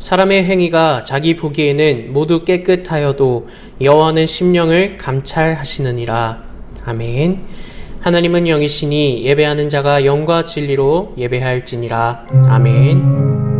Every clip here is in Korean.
사람의 행위가 자기 보기에는 모두 깨끗하여도 여호와는 심령을 감찰하시느니라. 아멘. 하나님은 영이시니 예배하는 자가 영과 진리로 예배할지니라. 아멘.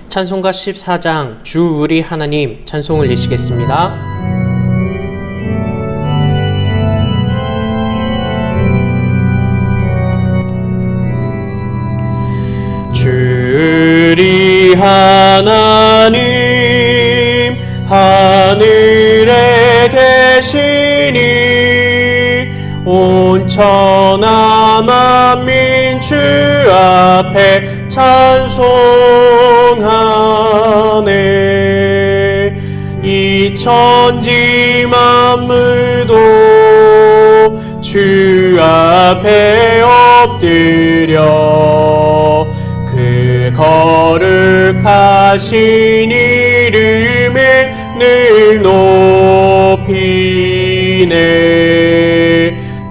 찬송가 14장 주 우리 하나님 찬송을 내시겠습니다. 주 우리 하나님 하늘에 계시니 온 천하 만민 주 앞에 찬송하네. 이 천지 만물도 주 앞에 엎드려 그 거룩하신 이름에 늘 높이네.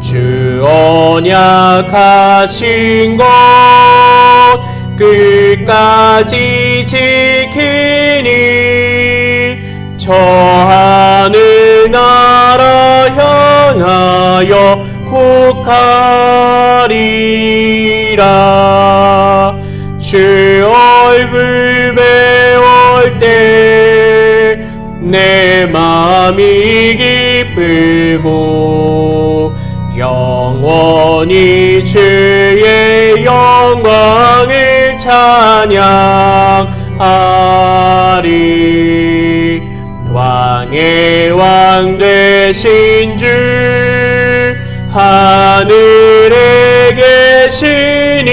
주 언약하신 것 끝까지 지키니 저 하늘 나라 향하여 곡하리라. 주 얼굴 배울 때 내 마음이 기쁘고 영원히 주의 영광을 찬양하리. 왕의 왕 되신 주 하늘에 계시니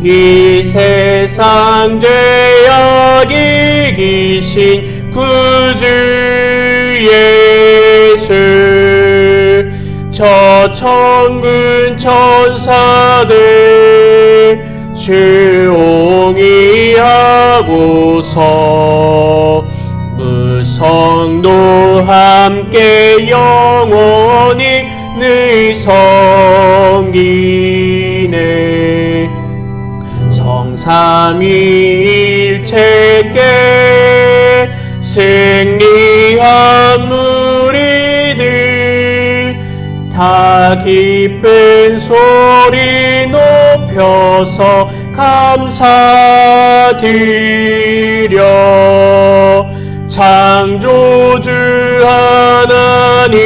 이 세상 죄악 이기신 구주 예수. 저 천군 천사들 주옹이하고서 무성도 함께 영원히 늘 섬기네. 성삼위일체께 승리한 무리들 다 기쁜 소리 높여서 감사드려. 창조주 하나님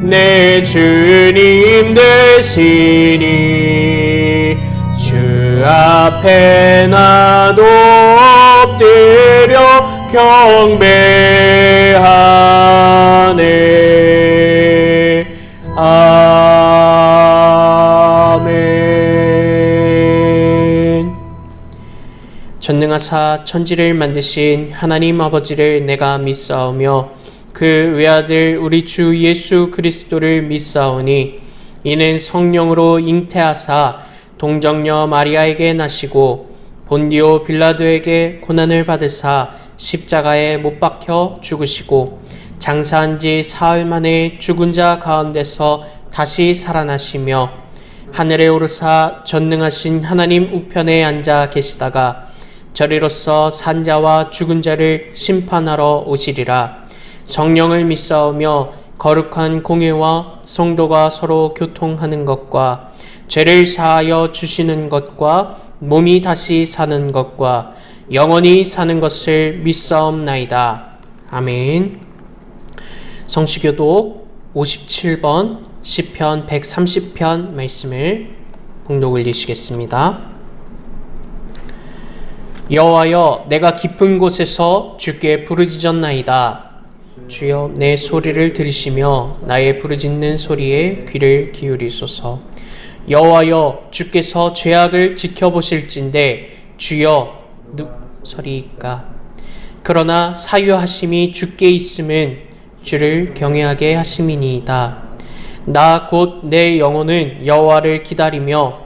내 주님 되시니 주 앞에 나도 엎드려 경배하네. 아멘. 전능하사 천지를 만드신 하나님 아버지를 내가 믿사오며 그 외아들 우리 주 예수 그리스도를 믿사오니 이는 성령으로 잉태하사 동정녀 마리아에게 나시고 본디오 빌라도에게 고난을 받으사 십자가에 못 박혀 죽으시고 장사한 지 사흘 만에 죽은 자 가운데서 다시 살아나시며 하늘에 오르사 전능하신 하나님 우편에 앉아 계시다가 저리로서 산자와 죽은 자를 심판하러 오시리라. 성령을 믿사오며 거룩한 공회와 성도가 서로 교통하는 것과 죄를 사하여 주시는 것과 몸이 다시 사는 것과 영원히 사는 것을 믿사옵나이다. 아멘. 성시교독 57번 시편 130편 말씀을 봉독 올리시겠습니다. 여호와여, 내가 깊은 곳에서 주께 부르짖었나이다. 주여, 내 소리를 들으시며 나의 부르짖는 소리에 귀를 기울이소서. 여호와여, 주께서 죄악을 지켜보실진대 주여 누구서리이까. 그러나 사유하심이 주께 있음은 주를 경외하게 하심이니이다. 나 곧 내 영혼은 여호와를 기다리며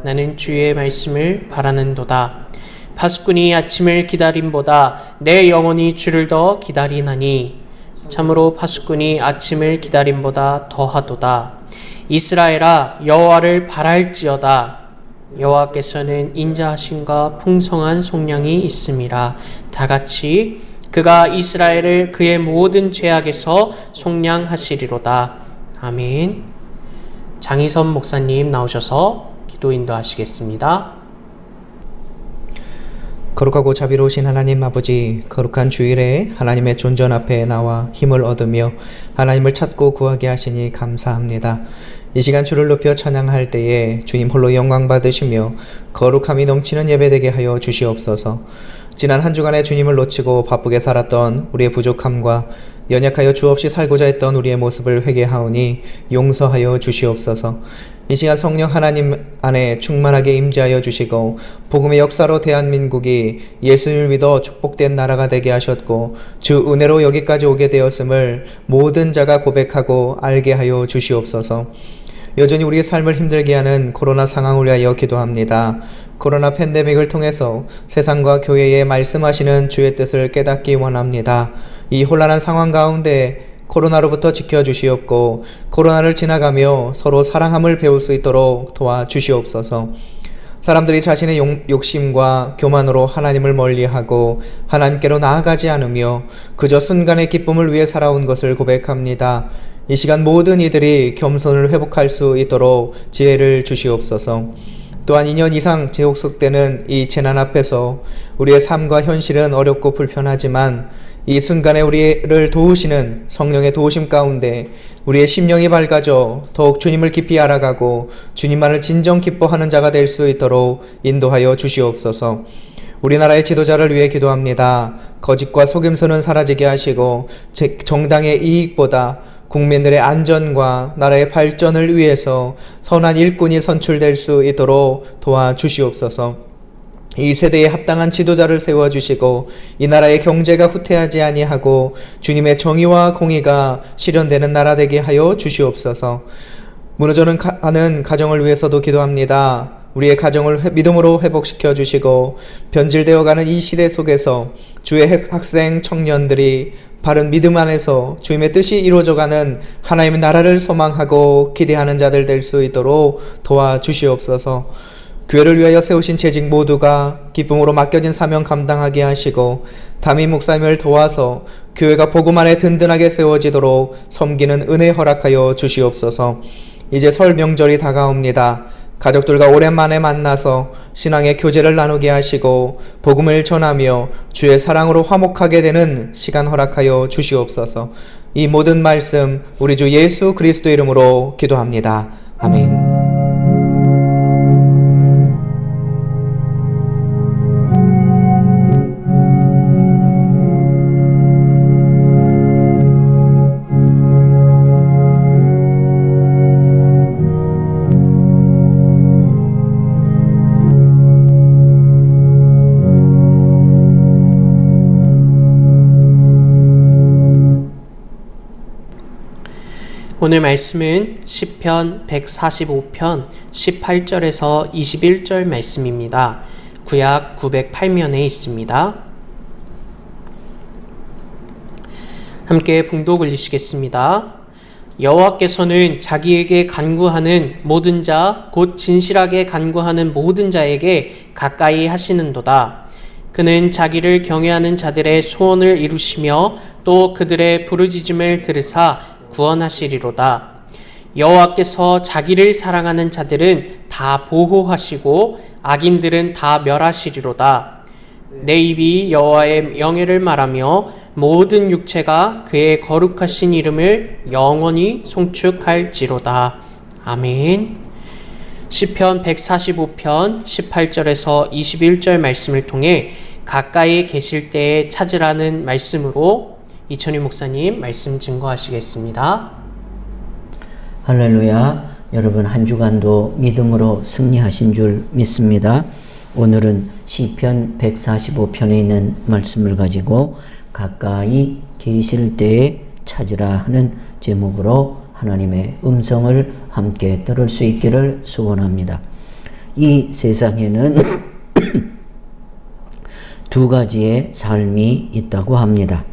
나는 주의 말씀을 바라는도다. 파수꾼이 아침을 기다림보다 내 영혼이 주를 더 기다리나니 참으로 파수꾼이 아침을 기다림보다 더하도다. 이스라엘아, 여호와를 바랄지어다. 여호와께서는 인자하심과 풍성한 속량이 있음이라. 다같이 그가 이스라엘을 그의 모든 죄악에서 속량하시리로다. 아멘. 장희선 목사님 나오셔서 기도 인도하시겠습니다. 거룩하고 자비로우신 하나님 아버지, 거룩한 주일에 하나님의 존전 앞에 나와 힘을 얻으며 하나님을 찾고 구하게 하시니 감사합니다. 이 시간 주를 높여 찬양할 때에 주님 홀로 영광 받으시며 거룩함이 넘치는 예배되게 하여 주시옵소서. 지난 한 주간에 주님을 놓치고 바쁘게 살았던 우리의 부족함과 연약하여 주 없이 살고자 했던 우리의 모습을 회개하오니 용서하여 주시옵소서. 이 시간 성령 하나님 안에 충만하게 임재하여 주시고 복음의 역사로 대한민국이 예수님을 믿어 축복된 나라가 되게 하셨고 주 은혜로 여기까지 오게 되었음을 모든 자가 고백하고 알게 하여 주시옵소서. 여전히 우리의 삶을 힘들게 하는 코로나 상황을 위하여 기도합니다. 코로나 팬데믹을 통해서 세상과 교회에 말씀하시는 주의 뜻을 깨닫기 원합니다. 이 혼란한 상황 가운데 코로나로부터 지켜주시옵고 코로나를 지나가며 서로 사랑함을 배울 수 있도록 도와주시옵소서. 사람들이 자신의 욕심과 교만으로 하나님을 멀리하고 하나님께로 나아가지 않으며 그저 순간의 기쁨을 위해 살아온 것을 고백합니다. 이 시간 모든 이들이 겸손을 회복할 수 있도록 지혜를 주시옵소서. 또한 2년 이상 지속되는 이 재난 앞에서 우리의 삶과 현실은 어렵고 불편하지만 이 순간에 우리를 도우시는 성령의 도우심 가운데 우리의 심령이 밝아져 더욱 주님을 깊이 알아가고 주님만을 진정 기뻐하는 자가 될 수 있도록 인도하여 주시옵소서. 우리나라의 지도자를 위해 기도합니다. 거짓과 속임수는 사라지게 하시고 정당의 이익보다 국민들의 안전과 나라의 발전을 위해서 선한 일꾼이 선출될 수 있도록 도와주시옵소서. 이 세대에 합당한 지도자를 세워주시고 이 나라의 경제가 후퇴하지 아니하고 주님의 정의와 공의가 실현되는 나라 되게 하여 주시옵소서. 무너져가는 가정을 위해서도 기도합니다. 우리의 가정을 믿음으로 회복시켜 주시고 변질되어가는 이 시대 속에서 주의 학생 청년들이 바른 믿음 안에서 주님의 뜻이 이루어져가는 하나님의 나라를 소망하고 기대하는 자들 될 수 있도록 도와주시옵소서. 교회를 위하여 세우신 재직 모두가 기쁨으로 맡겨진 사명 감당하게 하시고 담임 목사님을 도와서 교회가 복음 안에 든든하게 세워지도록 섬기는 은혜 허락하여 주시옵소서. 이제 설 명절이 다가옵니다. 가족들과 오랜만에 만나서 신앙의 교제를 나누게 하시고 복음을 전하며 주의 사랑으로 화목하게 되는 시간 허락하여 주시옵소서. 이 모든 말씀 우리 주 예수 그리스도 이름으로 기도합니다. 아멘. 오늘 말씀은 시편 145편 18절에서 21절 말씀입니다. 구약 908면에 있습니다. 함께 봉독 올리시겠습니다. 여호와께서는 자기에게 간구하는 모든 자, 곧 진실하게 간구하는 모든 자에게 가까이 하시는도다. 그는 자기를 경외하는 자들의 소원을 이루시며 또 그들의 부르짖음을 들으사 구원하시리로다. 여호와께서 자기를 사랑하는 자들은 다 보호하시고 악인들은 다 멸하시리로다. 내 입이 여호와의 영예를 말하며 모든 육체가 그의 거룩하신 이름을 영원히 송축할지로다. 아멘. 시편 145편 18절에서 21절 말씀을 통해 가까이 계실 때에 찾으라는 말씀으로 이천희 목사님 말씀 증거하시겠습니다. 할렐루야. 여러분 한 주간도 믿음으로 승리하신 줄 믿습니다. 오늘은 시편 145편에 있는 말씀을 가지고 가까이 계실 때에 찾으라 하는 제목으로 하나님의 음성을 함께 들을 수 있기를 소원합니다. 이 세상에는 두 가지의 삶이 있다고 합니다.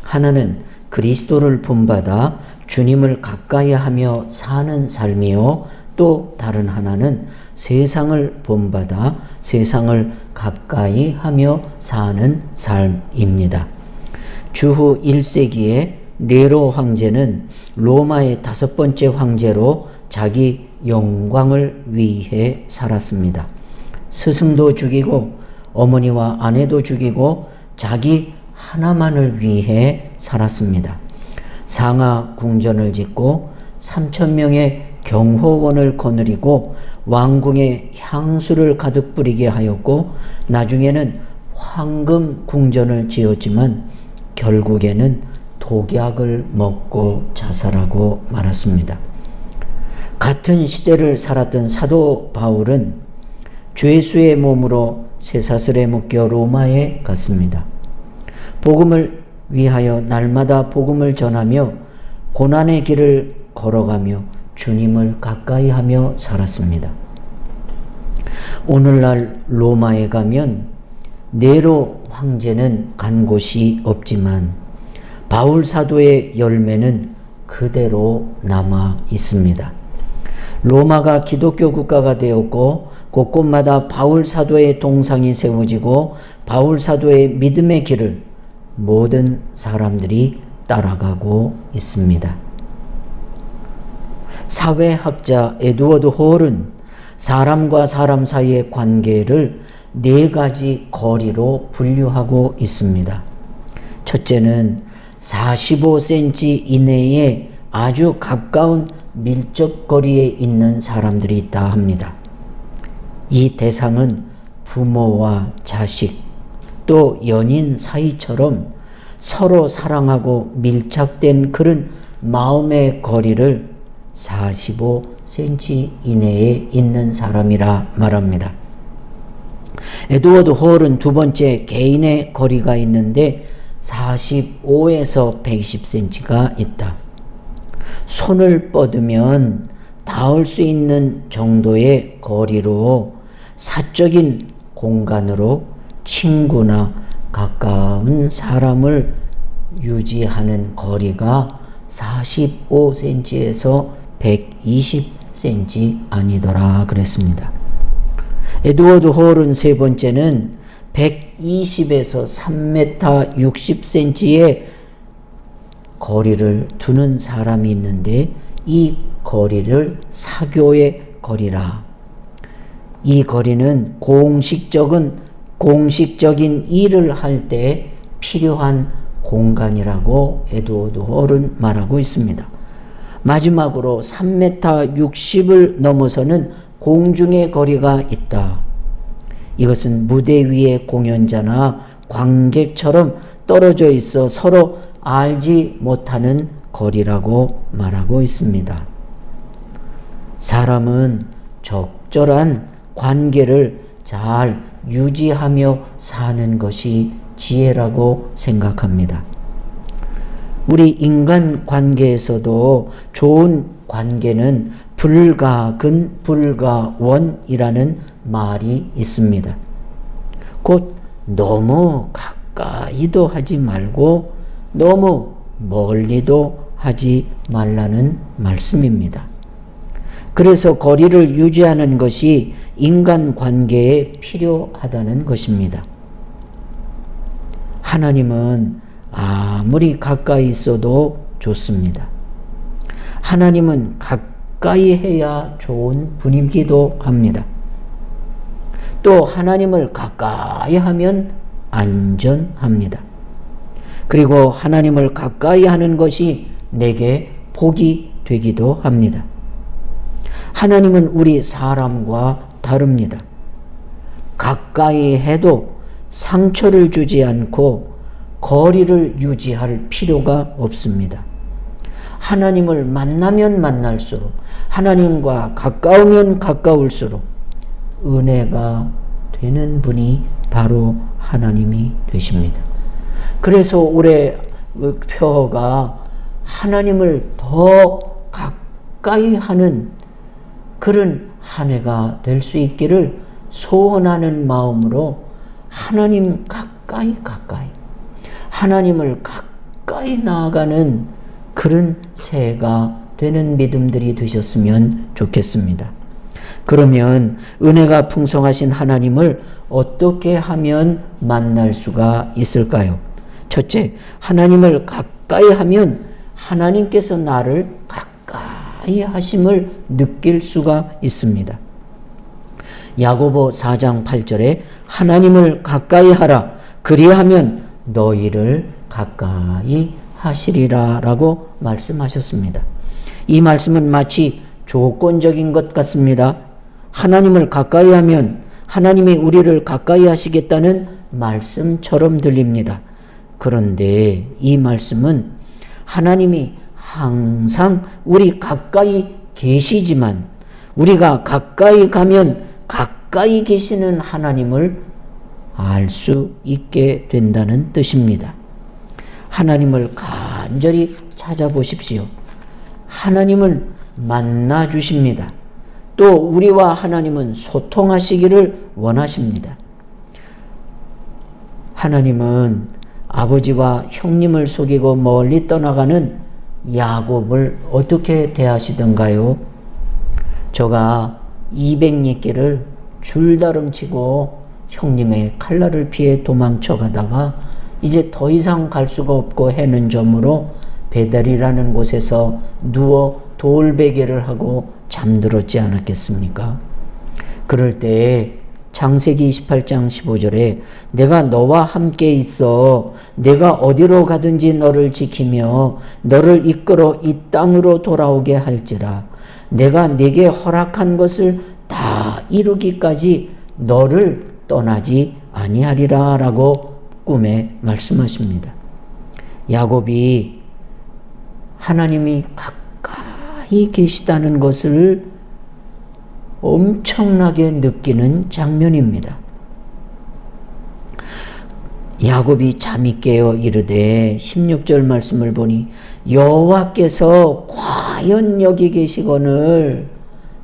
하나는 그리스도를 본받아 주님을 가까이 하며 사는 삶이요, 또 다른 하나는 세상을 본받아 세상을 가까이 하며 사는 삶입니다. 주후 1세기에 네로 황제는 로마의 5번째 황제로 자기 영광을 위해 살았습니다. 스승도 죽이고 어머니와 아내도 죽이고 자기 하나만을 위해 살았습니다. 상하 궁전을 짓고 3,000명의 경호원을 거느리고 왕궁에 향수를 가득 뿌리게 하였고 나중에는 황금 궁전을 지었지만 결국에는 독약을 먹고 자살하고 말았습니다. 같은 시대를 살았던 사도 바울은 죄수의 몸으로 쇠사슬에 묶여 로마에 갔습니다. 복음을 위하여 날마다 복음을 전하며 고난의 길을 걸어가며 주님을 가까이 하며 살았습니다. 오늘날 로마에 가면 네로 황제는 간 곳이 없지만 바울 사도의 열매는 그대로 남아 있습니다. 로마가 기독교 국가가 되었고 곳곳마다 바울 사도의 동상이 세워지고 바울 사도의 믿음의 길을 모든 사람들이 따라가고 있습니다. 사회학자 에드워드 홀은 사람과 사람 사이의 관계를 4가지 거리로 분류하고 있습니다. 첫째는 45cm 이내에 아주 가까운 밀접 거리에 있는 사람들이 있다 합니다. 이 대상은 부모와 자식, 또 연인 사이처럼 서로 사랑하고 밀착된 그런 마음의 거리를 45cm 이내에 있는 사람이라 말합니다. 에드워드 홀은 두 번째 개인의 거리가 있는데 45에서 120cm가 있다. 손을 뻗으면 닿을 수 있는 정도의 거리로 사적인 공간으로 친구나 가까운 사람을 유지하는 거리가 45cm에서 120cm 아니더라 그랬습니다. 에드워드 홀은 세 번째는 120에서 3m 60cm의 거리를 두는 사람이 있는데 이 거리를 사교의 거리라. 이 거리는 공식적인 일을 할 때 필요한 공간이라고 에드워드 홀은 말하고 있습니다. 마지막으로 3m 60을 넘어서는 공중의 거리가 있다. 이것은 무대 위의 공연자나 관객처럼 떨어져 있어 서로 알지 못하는 거리라고 말하고 있습니다. 사람은 적절한 관계를 잘 유지하며 사는 것이 지혜라고 생각합니다. 우리 인간 관계에서도 좋은 관계는 불가근 불가원이라는 말이 있습니다. 곧 너무 가까이도 하지 말고 너무 멀리도 하지 말라는 말씀입니다. 그래서 거리를 유지하는 것이 인간 관계에 필요하다는 것입니다. 하나님은 아무리 가까이 있어도 좋습니다. 하나님은 가까이 해야 좋은 분이기도 합니다. 또 하나님을 가까이 하면 안전합니다. 그리고 하나님을 가까이 하는 것이 내게 복이 되기도 합니다. 하나님은 우리 사람과 다릅니다. 가까이 해도 상처를 주지 않고 거리를 유지할 필요가 없습니다. 하나님을 만나면 만날수록, 하나님과 가까우면 가까울수록 은혜가 되는 분이 바로 하나님이 되십니다. 그래서 올해 표어가 하나님을 더 가까이 하는 그런 한 해가 될 수 있기를 소원하는 마음으로 하나님 가까이 하나님을 가까이 나아가는 그런 새해가 되는 믿음들이 되셨으면 좋겠습니다. 그러면 은혜가 풍성하신 하나님을 어떻게 하면 만날 수가 있을까요? 첫째, 하나님을 가까이 하면 하나님께서 나를 가까이 하심을 느낄 수가 있습니다. 야고보 4장 8절에 하나님을 가까이 하라, 그리하면 너희를 가까이 하시리라 라고 말씀하셨습니다. 이 말씀은 마치 조건적인 것 같습니다. 하나님을 가까이 하면 하나님이 우리를 가까이 하시겠다는 말씀처럼 들립니다. 그런데 이 말씀은 하나님이 항상 우리 가까이 계시지만 우리가 가까이 가면 가까이 계시는 하나님을 알 수 있게 된다는 뜻입니다. 하나님을 간절히 찾아보십시오. 하나님을 만나 주십니다. 또 우리와 하나님은 소통하시기를 원하십니다. 하나님은 아버지와 형님을 속이고 멀리 떠나가는 야곱을 어떻게 대하시던가요? 저가 200리길을 줄다름치고 형님의 칼날을 피해 도망쳐 가다가 이제 더 이상 갈 수가 없고 해는 점으로 베델이라는 곳에서 누워 돌베개를 하고 잠들었지 않았겠습니까? 그럴 때에 창세기 28장 15절에 내가 너와 함께 있어 내가 어디로 가든지 너를 지키며 너를 이끌어 이 땅으로 돌아오게 할지라 내가 네게 허락한 것을 다 이루기까지 너를 떠나지 아니하리라 라고 꿈에 말씀하십니다. 야곱이 하나님이 가까이 계시다는 것을 엄청나게 느끼는 장면입니다. 야곱이 잠이 깨어 이르되 16절 말씀을 보니 여호와께서 과연 여기 계시거늘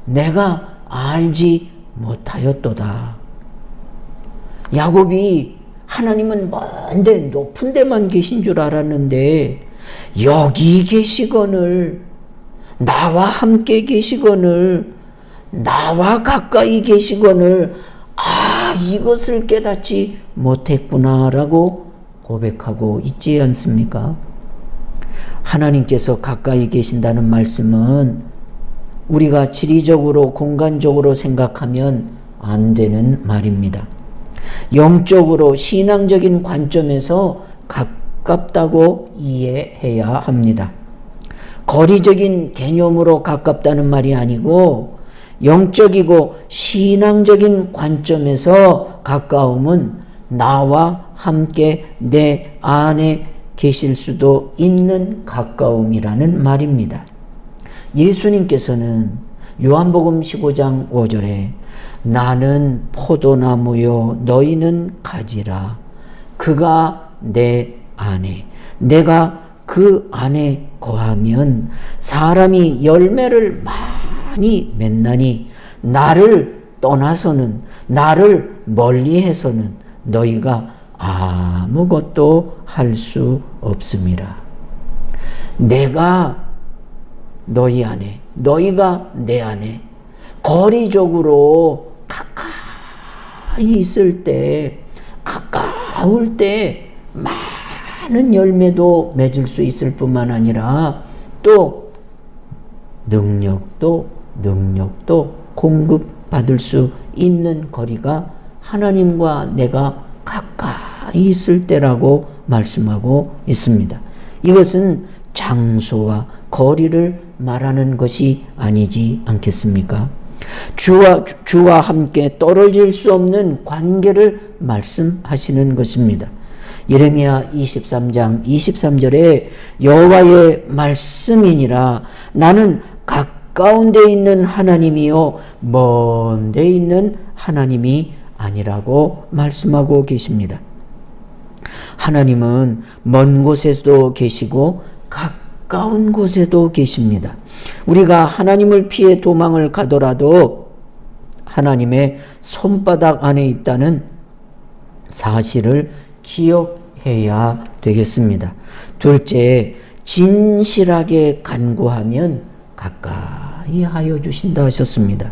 내가 알지 못하였도다. 야곱이 하나님은 먼데 높은 데만 계신 줄 알았는데 여기 계시거늘 나와 함께 계시거늘 나와 가까이 계시거늘 이것을 깨닫지 못했구나라고 고백하고 있지 않습니까? 하나님께서 가까이 계신다는 말씀은 우리가 지리적으로 공간적으로 생각하면 안 되는 말입니다. 영적으로 신앙적인 관점에서 가깝다고 이해해야 합니다. 거리적인 개념으로 가깝다는 말이 아니고 영적이고 신앙적인 관점에서 가까움은 나와 함께 내 안에 계실 수도 있는 가까움이라는 말입니다. 예수님께서는 요한복음 15장 5절에 나는 포도나무요 너희는 가지라 그가 내 안에 내가 그 안에 거하면 사람이 열매를 많이 맺나니 나를 떠나서는 나를 멀리해서는 너희가 아무것도 할 수 없음이라. 내가 너희 안에 너희가 내 안에 거리적으로 가까이 있을 때 가까울 때 많은 열매도 맺을 수 있을 뿐만 아니라 또 능력도 공급받을 수 있는 거리가 하나님과 내가 가까이 있을 때라고 말씀하고 있습니다. 이것은 장소와 거리를 말하는 것이 아니지 않겠습니까? 주와 함께 떨어질 수 없는 관계를 말씀하시는 것입니다. 예레미야 23장 23절에 여호와의 말씀이니라 나는 가까운 데 있는 하나님이요 먼 데 있는 하나님이 아니라고 말씀하고 계십니다. 하나님은 먼 곳에도 계시고 가까운 곳에도 계십니다. 우리가 하나님을 피해 도망을 가더라도 하나님의 손바닥 안에 있다는 사실을 기억해야 되겠습니다. 둘째, 진실하게 간구하면 가까이 하여 주신다 하셨습니다.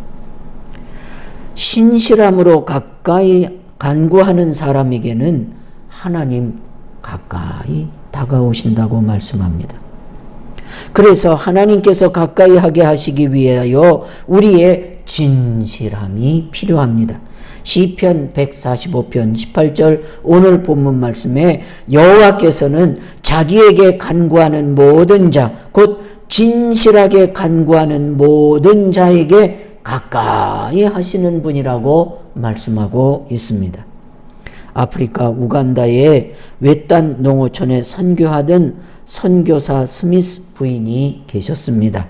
신실함으로 가까이 간구하는 사람에게는 하나님 가까이 다가오신다고 말씀합니다. 그래서 하나님께서 가까이 하게 하시기 위하여 우리의 진실함이 필요합니다. 시편 145편 18절 오늘 본문 말씀에 여호와께서는 자기에게 간구하는 모든 자, 곧 진실하게 간구하는 모든 자에게 가까이 하시는 분이라고 말씀하고 있습니다. 아프리카 우간다의 외딴 농어촌에 선교하던 선교사 스미스 부인이 계셨습니다.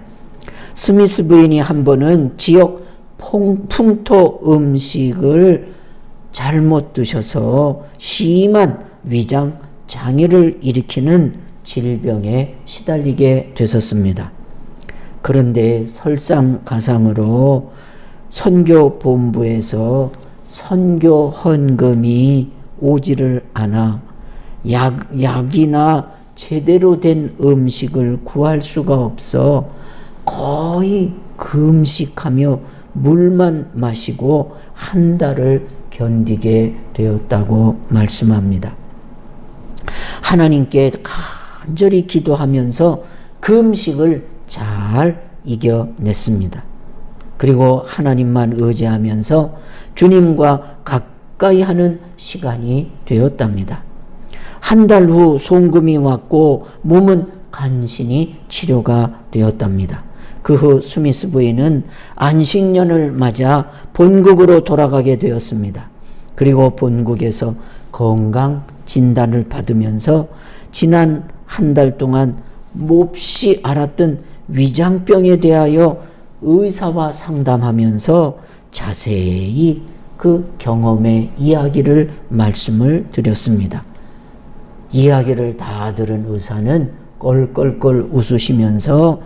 스미스 부인이 한 번은 지역 풍토 음식을 잘못 드셔서 심한 위장 장애를 일으키는 질병에 시달리게 되었습니다. 그런데 설상가상으로 선교본부에서 선교 헌금이 오지를 않아 약이나 제대로 된 음식을 구할 수가 없어 거의 금식하며 물만 마시고 한 달을 견디게 되었다고 말씀합니다. 하나님께 간절히 기도하면서 금식을 잘 이겨냈습니다. 그리고 하나님만 의지하면서 주님과 가까이 하는 시간이 되었답니다. 한 달 후 송금이 왔고 몸은 간신히 치료가 되었답니다. 그 후 스미스 부인은 안식년을 맞아 본국으로 돌아가게 되었습니다. 그리고 본국에서 건강 진단을 받으면서 지난 한 달 동안 몹시 앓았던 위장병에 대하여 의사와 상담하면서 자세히 그 경험의 이야기를 말씀을 드렸습니다. 이야기를 다 들은 의사는 껄껄껄 웃으시면서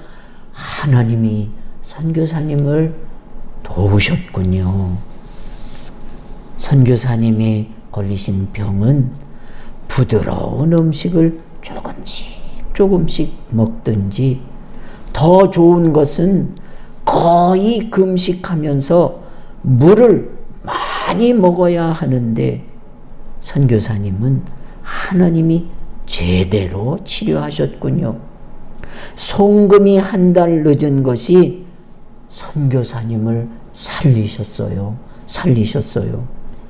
하나님이 선교사님을 도우셨군요. 선교사님이 걸리신 병은 부드러운 음식을 조금씩 먹든지 더 좋은 것은 거의 금식하면서 물을 많이 먹어야 하는데 선교사님은 하나님이 제대로 치료하셨군요. 송금이 한 달 늦은 것이 선교사님을 살리셨어요.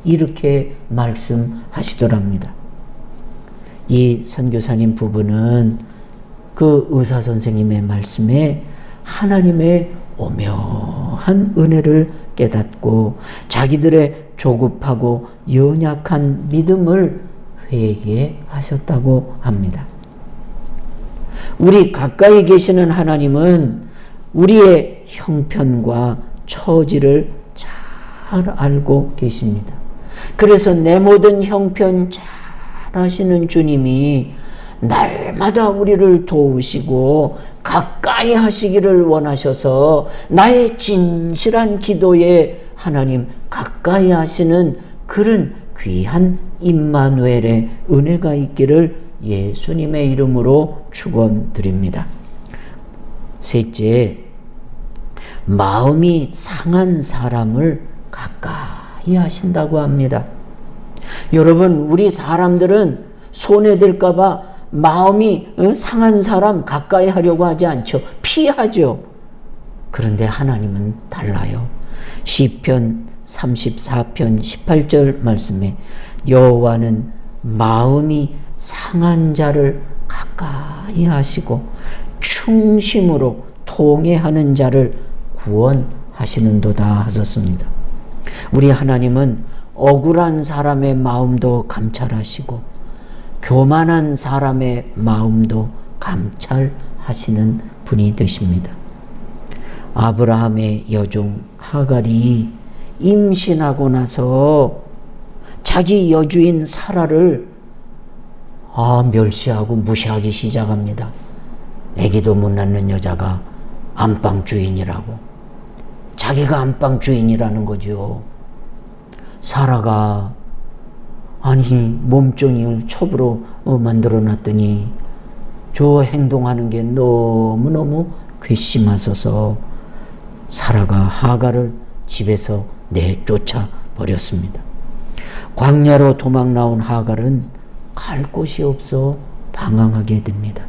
이렇게 말씀하시더랍니다. 이 선교사님 부부는 그 의사 선생님의 말씀에 하나님의 오묘한 은혜를 깨닫고 자기들의 조급하고 연약한 믿음을 회개하셨다고 합니다. 우리 가까이 계시는 하나님은 우리의 형편과 처지를 잘 알고 계십니다. 그래서 내 모든 형편 잘 아시는 주님이 날마다 우리를 도우시고 가까이 하시기를 원하셔서 나의 진실한 기도에 하나님 가까이 하시는 그런 귀한 임마누엘의 은혜가 있기를 예수님의 이름으로 축원드립니다. 셋째, 마음이 상한 사람을 가까이 하신다고 합니다. 여러분, 우리 사람들은 손해될까 봐 마음이 상한 사람 가까이 하려고 하지 않죠. 피하죠. 그런데 하나님은 달라요. 시편 34편 18절 말씀에 여호와는 마음이 상한 자를 가까이 하시고 충심으로 통회하는 자를 구원하시는도다 하셨습니다. 우리 하나님은 억울한 사람의 마음도 감찰하시고 교만한 사람의 마음도 감찰하시는 분이 되십니다. 아브라함의 여종 하갈이 임신하고 나서 자기 여주인 사라를 멸시하고 무시하기 시작합니다. 아기도 못 낳는 여자가 안방 주인이라고. 자기가 안방 주인이라는 거죠. 사라가 몸종을 첩으로 만들어 놨더니 저 행동하는 게 너무너무 괘씸하셔서 사라가 하갈을 집에서 내쫓아 버렸습니다. 광야로 도망 나온 하갈은 갈 곳이 없어 방황하게 됩니다.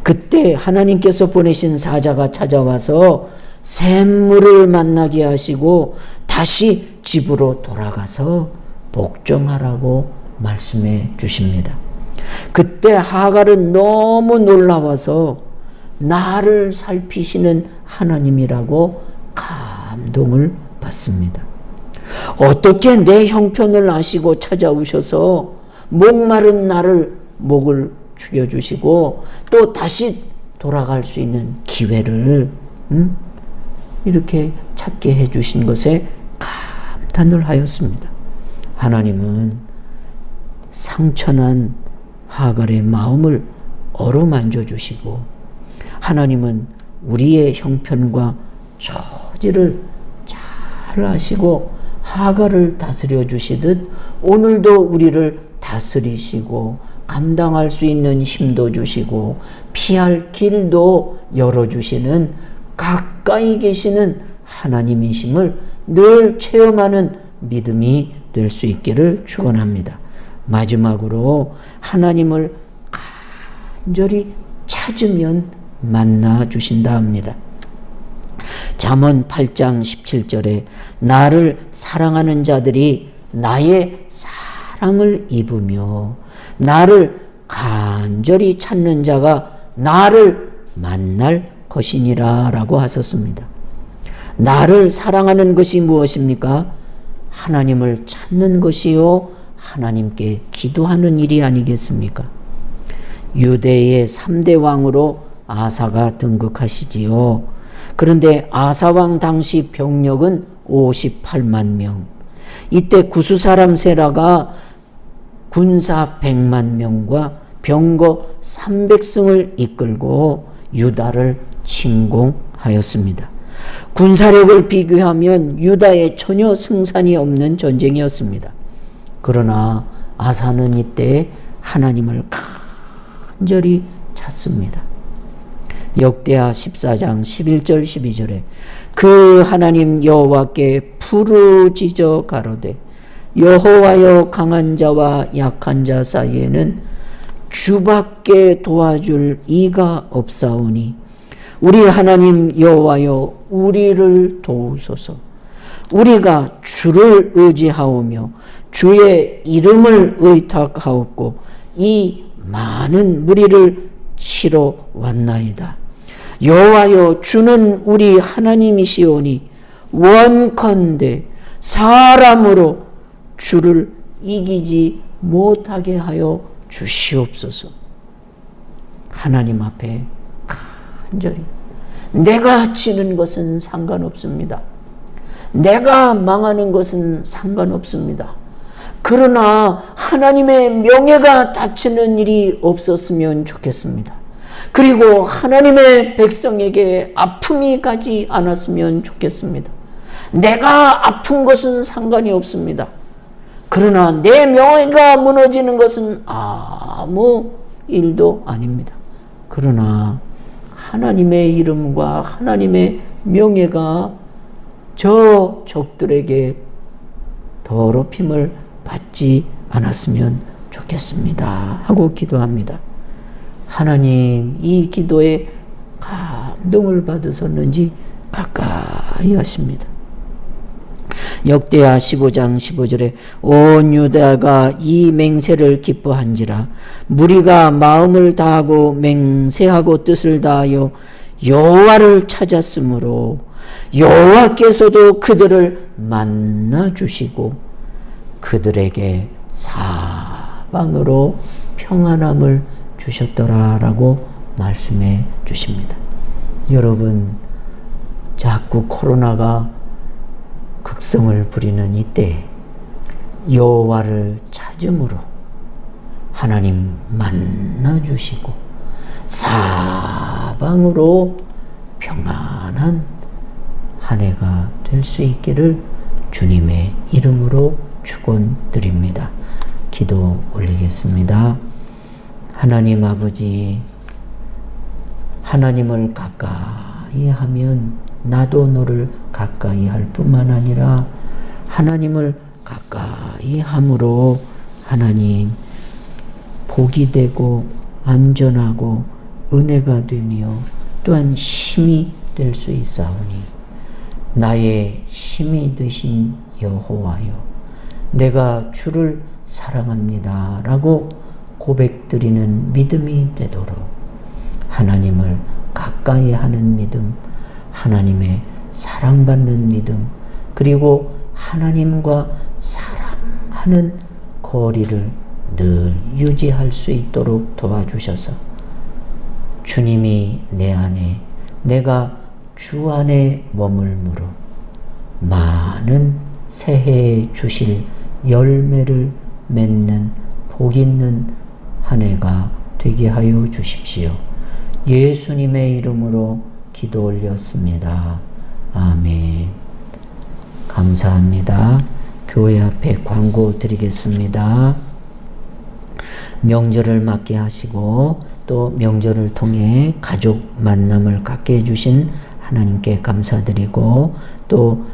그때 하나님께서 보내신 사자가 찾아와서 샘물을 만나게 하시고 다시 집으로 돌아가서 복종하라고 말씀해 주십니다. 그때 하갈은 너무 놀라워서 나를 살피시는 하나님이라고 감동을 받습니다. 어떻게 내 형편을 아시고 찾아오셔서 목마른 나를 목을 죽여주시고 또 다시 돌아갈 수 있는 기회를 이렇게 찾게 해주신 것에 감탄을 하였습니다. 하나님은 상처난 하갈의 마음을 어루만져 주시고 하나님은 우리의 형편과 처지를 잘 아시고 하갈을 다스려 주시듯 오늘도 우리를 다스리시고 감당할 수 있는 힘도 주시고 피할 길도 열어주시는 가까이 계시는 하나님이심을 늘 체험하는 믿음이 될 수 있기를 축원합니다. 마지막으로 하나님을 간절히 찾으면 만나 주신다 합니다. 잠언 8장 17절에 나를 사랑하는 자들이 나의 사랑을 입으며 나를 간절히 찾는 자가 나를 만날 것이니라 라고 하셨습니다. 나를 사랑하는 것이 무엇입니까? 하나님을 찾는 것이요 하나님께 기도하는 일이 아니겠습니까? 유대의 3대 왕으로 아사가 등극하시지요. 그런데 아사왕 당시 병력은 58만 명. 이때 구스 사람 세라가 군사 100만 명과 병거 300승을 이끌고 유다를 침공하였습니다. 군사력을 비교하면 유다에 전혀 승산이 없는 전쟁이었습니다. 그러나 아사는 이때 하나님을 간절히 찾습니다. 역대하 14장 11절 12절에 그 하나님 여호와께 부르짖어 가로되 여호와여 강한 자와 약한 자 사이에는 주밖에 도와줄 이가 없사오니 우리 하나님 여호와여 우리를 도우소서. 우리가 주를 의지하오며 주의 이름을 의탁하옵고 이 많은 무리를 치러 왔나이다. 여호와여 주는 우리 하나님이시오니 원컨대 사람으로 주를 이기지 못하게 하여 주시옵소서. 하나님 앞에 간절히 내가 치는 것은 상관없습니다. 내가 망하는 것은 상관없습니다. 그러나 하나님의 명예가 다치는 일이 없었으면 좋겠습니다. 그리고 하나님의 백성에게 아픔이 가지 않았으면 좋겠습니다. 내가 아픈 것은 상관이 없습니다. 그러나 내 명예가 무너지는 것은 아무 일도 아닙니다. 그러나 하나님의 이름과 하나님의 명예가 저 적들에게 더럽힘을 받지 않았으면 좋겠습니다 하고 기도합니다. 하나님 이 기도에 감동을 받으셨는지 가까이 하십니다. 역대하 15장 15절에 온 유다가 이 맹세를 기뻐한지라 무리가 마음을 다하고 맹세하고 뜻을 다하여 여호와를 찾았으므로 여호와께서도 그들을 만나 주시고 그들에게 사방으로 평안함을 주셨더라라고 말씀해 주십니다. 여러분, 자꾸 코로나가 극성을 부리는 이때 여호와를 찾음으로 하나님 만나 주시고 사방으로 평안한 한 해가 될 수 있기를 주님의 이름으로 축원드립니다. 기도 올리겠습니다. 하나님 아버지, 하나님을 가까이 하면 나도 너를 가까이 할 뿐만 아니라 하나님을 가까이 함으로 하나님 복이 되고 안전하고 은혜가 되며 또한 힘이 될 수 있사오니 나의 힘이 되신 여호와여, 내가 주를 사랑합니다 라고 고백드리는 믿음이 되도록 하나님을 가까이 하는 믿음, 하나님의 사랑받는 믿음, 그리고 하나님과 사랑하는 거리를 늘 유지할 수 있도록 도와주셔서 주님이 내 안에, 내가 주 안에 머물므로 많은 새해에 주실 열매를 맺는 복 있는 한 해가 되게 하여 주십시오. 예수님의 이름으로 기도 올렸습니다. 아멘. 감사합니다. 교회 앞에 광고 드리겠습니다. 명절을 맞게 하시고 또 명절을 통해 가족 만남을 갖게 해주신 하나님께 감사드리고 또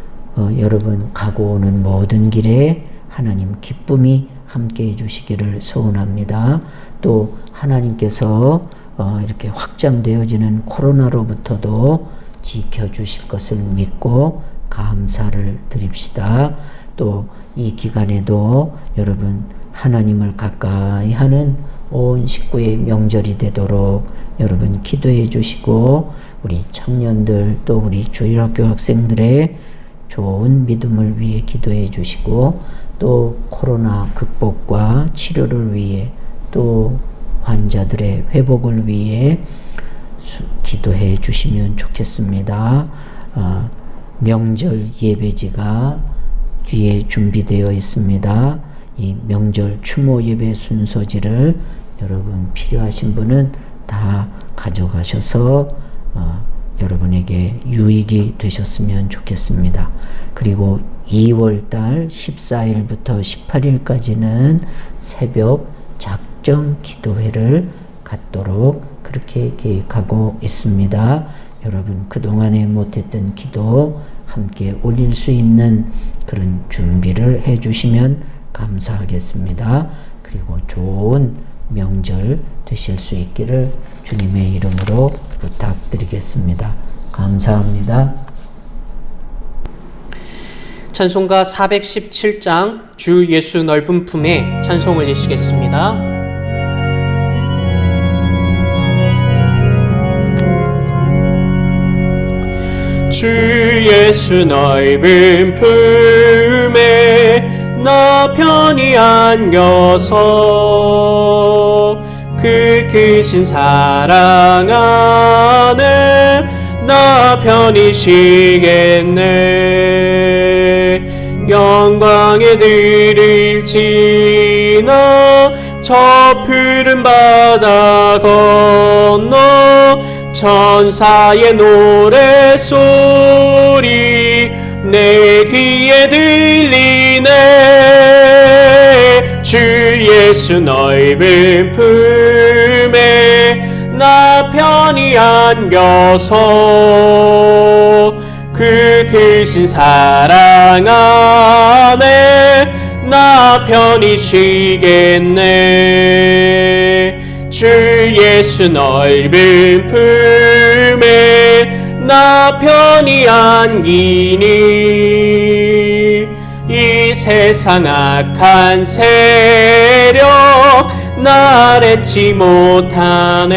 여러분 가고 오는 모든 길에 하나님 기쁨이 함께 해주시기를 소원합니다. 또 하나님께서 이렇게 확장되어지는 코로나로부터도 지켜주실 것을 믿고 감사를 드립시다. 또 이 기간에도 여러분 하나님을 가까이 하는 온 식구의 명절이 되도록 여러분 기도해 주시고 우리 청년들 또 우리 주일학교 학생들의 좋은 믿음을 위해 기도해 주시고 또 코로나 극복과 치료를 위해 또 환자들의 회복을 위해 기도해 주시면 좋겠습니다. 명절 예배지가 뒤에 준비되어 있습니다. 이 명절 추모 예배 순서지를 여러분 필요하신 분은 다 가져가셔서 여러분에게 유익이 되셨으면 좋겠습니다. 그리고 2월달 14일부터 18일까지는 새벽 작정 기도회를 갖도록 그렇게 계획하고 있습니다. 여러분 그동안에 못했던 기도 함께 올릴 수 있는 그런 준비를 해주시면 감사하겠습니다. 그리고 좋은 명절 되실 수 있기를 주님의 이름으로 부탁드리겠습니다. 감사합니다. 찬송가 417장 주 예수 넓은 품에 찬송 올리시겠습니다. 주 예수 넓은 품에 나 편히 안겨서 그 크신 사랑 안에 나 편히 쉬겠네. 영광의 들을 지나 저 푸른 바다 건너 천사의 노래소리 내 귀에 들리네. 주 예수 넓은 품에 나 편히 안겨서 그 크신 사랑 안에 나 편히 쉬겠네. 주 예수 넓은 품에 나 편히 안기니 세상 악한 세력 날 잊지 못하네.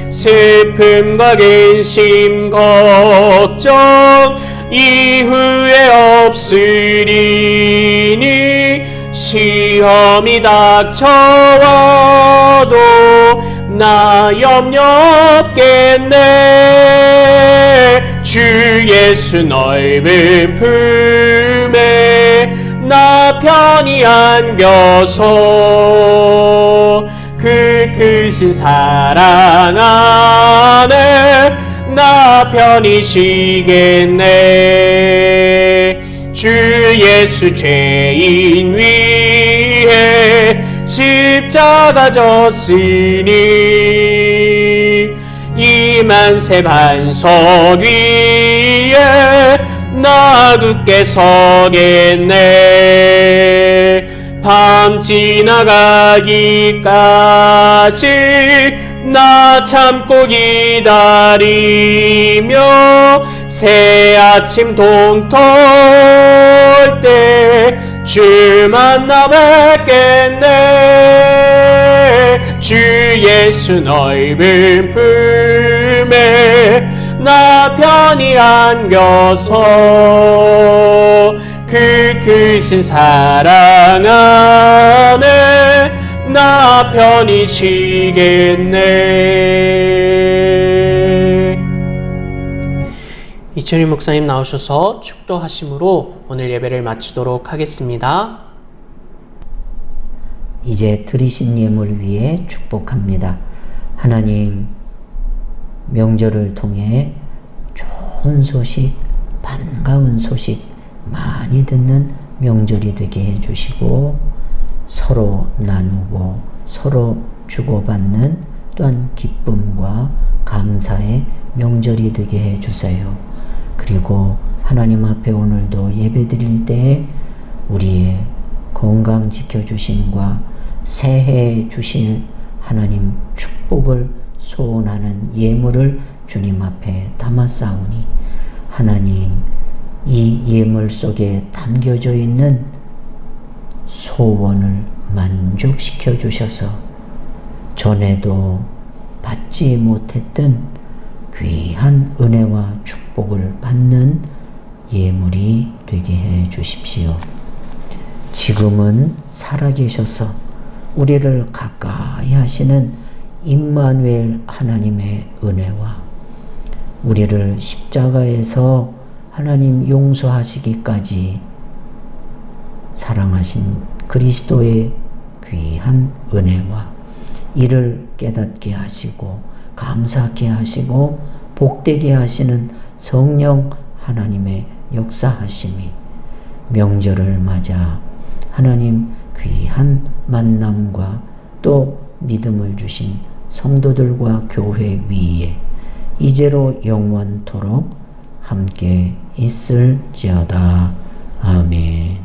슬픔과 근심 걱정 이후에 없으리니 시험이 닥쳐와도 나 염려 없겠네. 주 예수 넓은 품에 나 편히 안겨서 그 크신 사랑 안에 나 편히 쉬겠네. 주 예수 죄인 위에 십자가 졌으니 이 만세 반석 위에 나 굳게 서겠네. 밤 지나가기까지 나 참고 기다리며 새 아침 동떨 때 주 만나 뵙겠네. 주 예수 넓은 품에 나 편히 안겨서 그 크신 사랑 안에 나 편히 쉬겠네. 이천희 목사님 나오셔서 축도하심으로 오늘 예배를 마치도록 하겠습니다. 이제 드리신 예물 위에 축복합니다. 하나님, 명절을 통해 좋은 소식, 반가운 소식 많이 듣는 명절이 되게 해주시고 서로 나누고 서로 주고받는 또한 기쁨과 감사의 명절이 되게 해주세요. 그리고 하나님 앞에 오늘도 예배드릴 때에 우리의 건강 지켜주심과 새해 주실 하나님 축복을 소원하는 예물을 주님 앞에 담았사오니 하나님, 이 예물 속에 담겨져 있는 소원을 만족시켜 주셔서 전에도 받지 못했던 귀한 은혜와 축복을 받는 예물이 되게 해 주십시오. 지금은 살아계셔서 우리를 가까이 하시는 임마누엘 하나님의 은혜와 우리를 십자가에서 하나님 용서하시기까지 사랑하신 그리스도의 귀한 은혜와 이를 깨닫게 하시고 감사하게 하시고 복되게 하시는 성령 하나님의 역사하심이 명절을 맞아 하나님 귀한 만남과 또 믿음을 주신 성도들과 교회 위에 이제로 영원토록 함께 있을지어다. 아멘.